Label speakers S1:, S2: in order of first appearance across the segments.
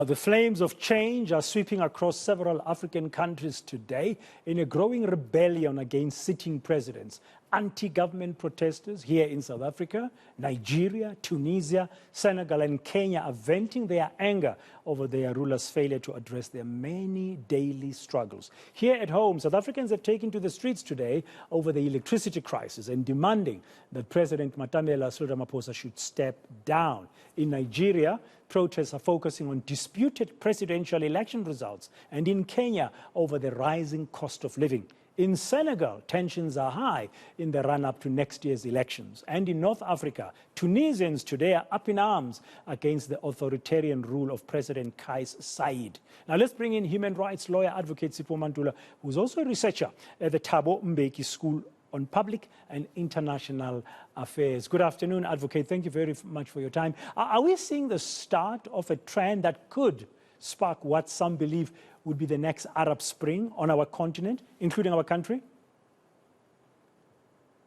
S1: The flames of change are sweeping across several African countries today in a growing rebellion against sitting presidents. Anti-government protesters here in South Africa, Nigeria, Tunisia, Senegal and Kenya are venting their anger over their rulers' failure to address their many daily struggles. Here at home, South Africans have taken to the streets today over the electricity crisis and demanding that President Matamela Ramaphosa should step down. In Nigeria, protests are focusing on disputed presidential election results, and in Kenya over the rising cost of living. In Senegal, tensions are high in the run-up to next year's elections. And in North Africa, Tunisians today are up in arms against the authoritarian rule of President Kais Saied. Now let's bring in human rights lawyer Advocate Sipho Mantula, who's also a researcher at the Thabo Mbeki School on Public and International Affairs. Good afternoon, Advocate. Thank you very much for your time. Are we seeing the start of a trend that could spark what some believe would be the next Arab Spring on our continent, including our country?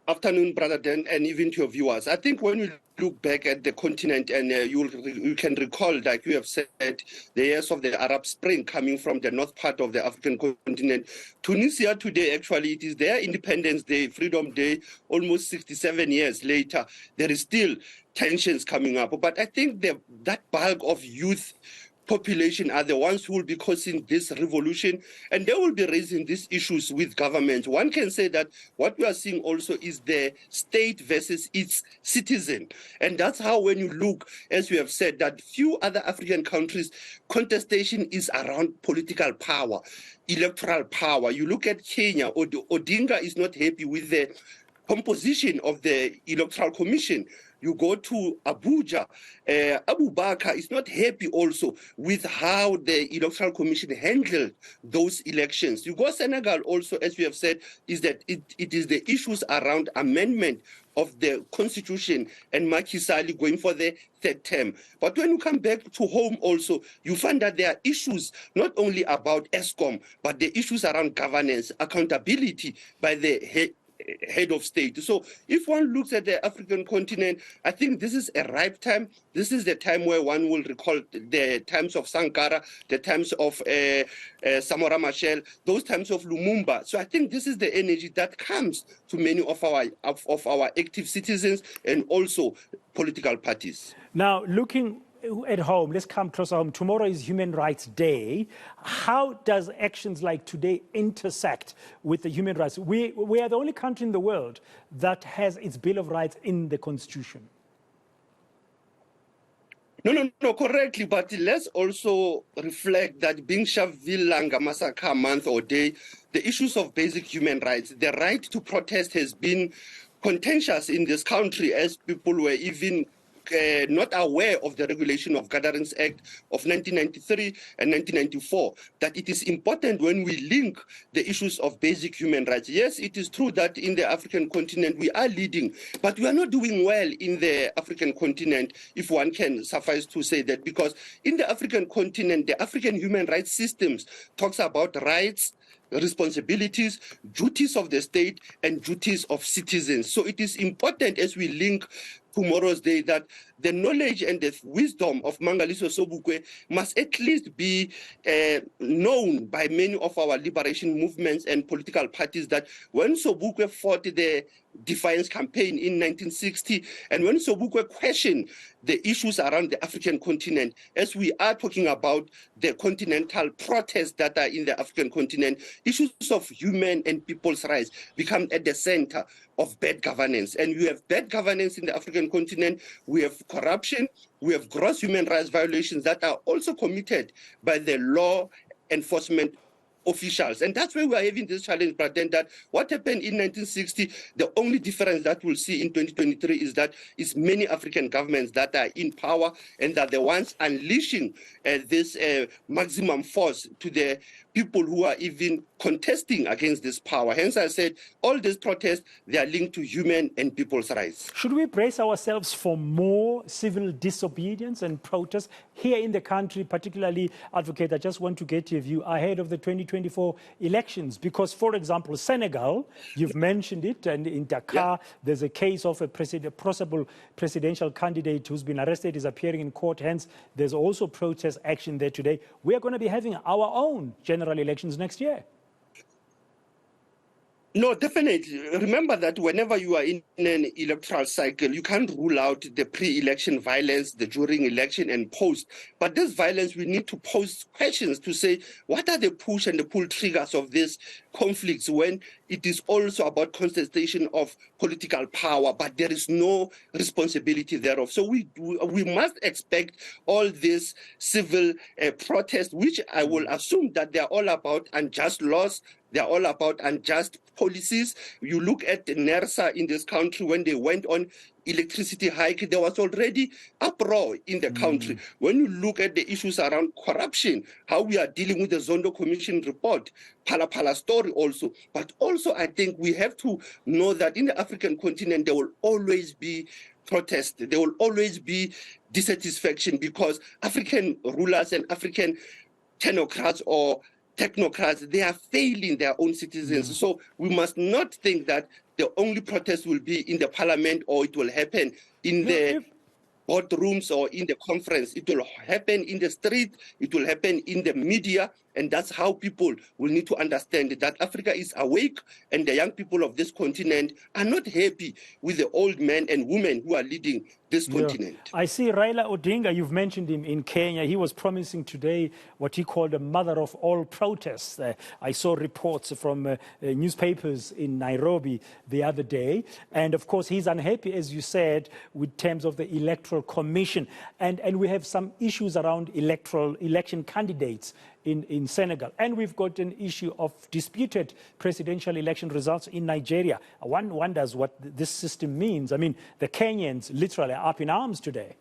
S2: Afternoon, Brother Dan, and even to your viewers. I think when you look back at the continent and you can recall, like you have said, the years of the Arab Spring coming from the north part of the African continent. Tunisia today, actually, it is their Independence Day, Freedom Day, almost 67 years later. There is still tensions coming up. But I think that bulk of youth population are the ones who will be causing this revolution, and they will be raising these issues with government. One can say that what we are seeing also is the state versus its citizen. And that's how, when you look, as we have said, that few other African countries, contestation is around political power, electoral power. You look at Kenya, Odinga is not happy with the composition of the Electoral Commission. You go to Abuja, Abu Bakr is not happy also with how the Electoral Commission handled those elections. You go Senegal also, as we have said, is that it is the issues around amendment of the constitution and Macky Sall going for the third term. But when you come back to home also, you find that there are issues not only about ESCOM, but the issues around governance, accountability by the head of state. So if one looks at the African continent, I think this is a ripe time. This is the time where one will recall the times of Sankara, the times of Samora Machel, those times of Lumumba. So I think this is the energy that comes to many of our active citizens and also political parties.
S1: Now, looking at home, let's come closer home. Tomorrow is Human Rights Day. How does actions like today intersect with the human rights? We are the only country in the world that has its Bill of Rights in the Constitution.
S2: No, correctly. But let's also reflect that being Shavilanga Massacre Month or Day, the issues of basic human rights, the right to protest has been contentious in this country, as people were even not aware of the Regulation of Gatherings Act of 1993 and 1994, that it is important when we link the issues of basic human rights. Yes, it is true that in the African continent we are leading, but we are not doing well in the African continent, if one can suffice to say that, because in the African continent, the African human rights systems talks about rights, responsibilities, duties of the state, and duties of citizens. So it is important, as we link tomorrow's day, that the knowledge and the wisdom of Mangaliso Sobukwe must at least be known by many of our liberation movements and political parties, that when Sobukwe fought the defiance campaign in 1960, and when Sobukwe questioned the issues around the African continent, as we are talking about the continental protests that are in the African continent, issues of human and people's rights become at the center of bad governance. And we have bad governance in the African continent, we have corruption, we have gross human rights violations that are also committed by the law enforcement officials. And that's why we are having this challenge, but then that what happened in 1960, the only difference that we'll see in 2023 is that it's many African governments that are in power and that the ones unleashing this maximum force to the people who are even contesting against this power. Hence, I said all these protests, they are linked to human and people's rights.
S1: Should we brace ourselves for more civil disobedience and protests here in the country, particularly, Advocate, I just want to get your view ahead of the 2024 elections. Because, for example, Senegal, you've mentioned it, and in Dakar, there's a case of a possible presidential candidate who's been arrested, is appearing in court. Hence, there's also protest action there today. We are going to be having our own general elections next year.
S2: No, definitely. Remember that whenever you are in an electoral cycle, you can't rule out the pre-election violence, the during election and post. But this violence, we need to pose questions to say, what are the push and the pull triggers of these conflicts when it is also about contestation of political power, but there is no responsibility thereof. So we must expect all this civil protest, which I will assume that they are all about unjust laws. They're all about unjust policies. You look at NERSA in this country, when they went on electricity hike, there was already uproar in the country. When you look at the issues around corruption, how we are dealing with the Zondo Commission report, Pala story also. But also, I think we have to know that in the African continent, there will always be protest. There will always be dissatisfaction because African rulers and African technocrats or technocrats, they are failing their own citizens. So we must not think that the only protest will be in the parliament or it will happen in the boardrooms or in the conference. It will happen in the street, it will happen in the media, and that's how people will need to understand that Africa is awake and the young people of this continent are not happy with the old men and women who are leading this continent.
S1: I see Raila Odinga, you've mentioned him in Kenya. He was promising today what he called the mother of all protests. I saw reports from newspapers in Nairobi the other day. And of course, he's unhappy, as you said, with terms of the Electoral Commission. And we have some issues around election candidates in Senegal. And we've got an issue of disputed presidential election results in Nigeria. One wonders what this system means. I mean, the Kenyans literally are up in arms today.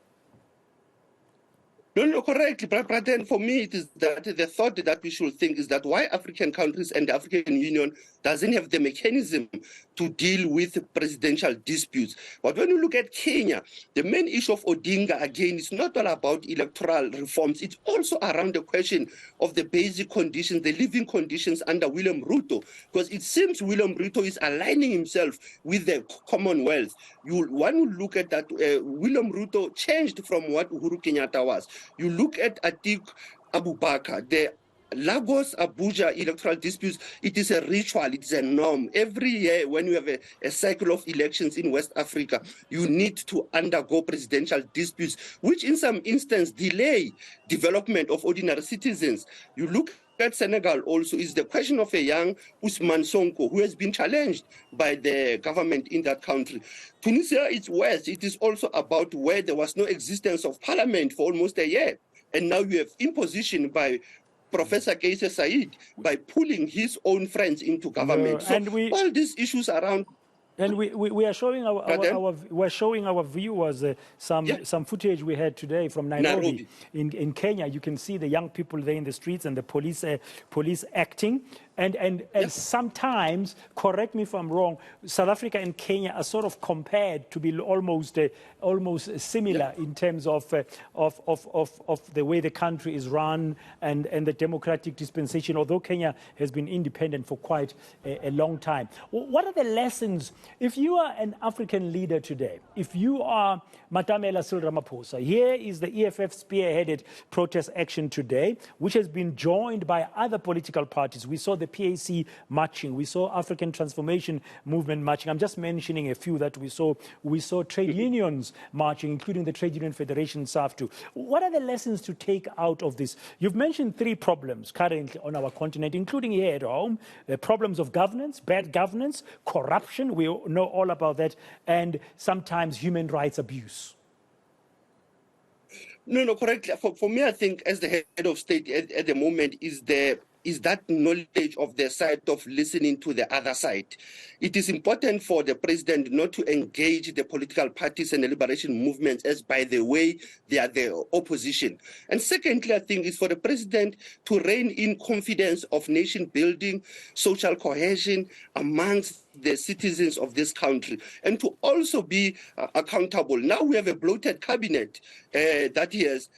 S2: No, correctly. But then for me, it is that the thought that we should think is that why African countries and the African Union doesn't have the mechanism to deal with presidential disputes. But when you look at Kenya, the main issue of Odinga, again, is not all about electoral reforms. It's also around the question of the basic conditions, the living conditions under William Ruto, because it seems William Ruto is aligning himself with the Commonwealth. One will look at that, William Ruto changed from what Uhuru Kenyatta was. You look at Atiku Abubakar, the Lagos-Abuja electoral disputes, it is a ritual, it is a norm. Every year when you have a cycle of elections in West Africa, you need to undergo presidential disputes, which in some instances delay development of ordinary citizens. You look at Senegal also, is the question of a young Ousmane Sonko, who has been challenged by the government in that country. Tunisia is worse. It is also about where there was no existence of parliament for almost a year. And now you have imposition by Professor Kaise Said by pulling his own friends into government. So all these issues around.
S1: And we are showing we're showing our viewers some footage we had today from Nairobi. In Kenya. You can see the young people there in the streets and the police acting. And sometimes, correct me if I'm wrong, South Africa and Kenya are sort of compared to be almost similar in terms of the way the country is run and the democratic dispensation, although Kenya has been independent for quite a long time. What are the lessons, if you are an African leader today, if you are Matamela Cyril Ramaphosa, here is the EFF spearheaded protest action today, which has been joined by other political parties. We saw the PAC marching. We saw African Transformation Movement marching. I'm just mentioning a few that we saw. We saw trade unions marching, including the Trade Union Federation, SAFTU. What are the lessons to take out of this? You've mentioned 3 problems currently on our continent, including here at home, the problems of governance, bad governance, corruption, we know all about that, and sometimes human rights abuse.
S2: No, correctly. For me, I think as the head of state at the moment is that knowledge of the side of listening to the other side. It is important for the president not to engage the political parties and the liberation movements as, by the way, they are the opposition. And secondly, I think it's for the president to rein in confidence of nation building, social cohesion amongst the citizens of this country, and to also be accountable. Now we have a bloated cabinet that he has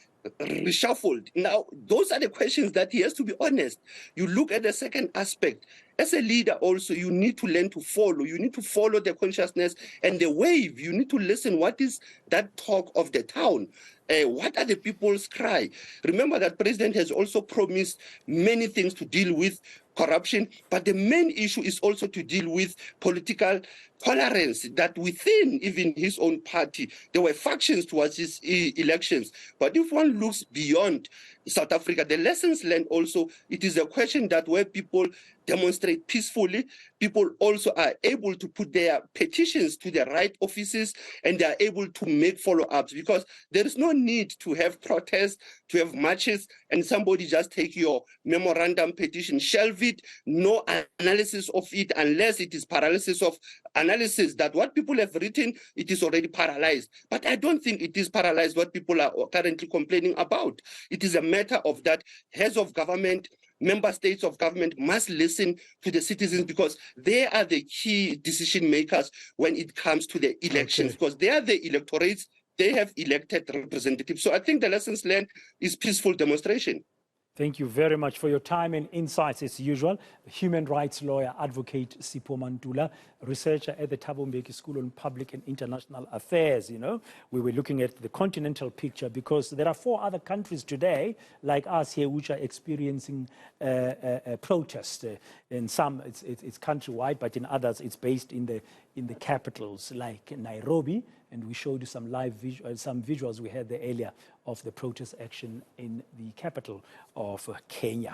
S2: reshuffled. Now, those are the questions that he has to be honest. You look at the second aspect. As a leader also, you need to learn to follow. You need to follow the consciousness and the wave. You need to listen. What is that talk of the town? What are the people's cry? Remember that president has also promised many things to deal with corruption, but the main issue is also to deal with political tolerance, that within even his own party, there were factions towards his elections. But if one looks beyond South Africa, the lessons learned also, it is a question that where people demonstrate peacefully, people also are able to put their petitions to the right offices and they are able to make follow-ups, because there is no need to have protests, to have marches, and somebody just take your memorandum petition, shelve it, no analysis of it, unless it is paralysis of analysis, that what people have written, it is already paralyzed. But I don't think it is paralyzed what people are currently complaining about. It is a matter of that heads of government, member states of government must listen to the citizens, because they are the key decision makers when it comes to the elections, because they are the electorates, they have elected representatives. So I think the lessons learned is peaceful demonstration.
S1: Thank you very much for your time and insights, as usual. Human rights lawyer, Advocate Sipho Mantula, researcher at the Thabo Mbeki School on Public and International Affairs. You know, we were looking at the continental picture, because there are 4 other countries today, like us here, which are experiencing protest. In some, it's countrywide, but in others, it's based in the capitals, like Nairobi. And we showed you some some visuals we had there earlier of the protest action in the capital of Kenya.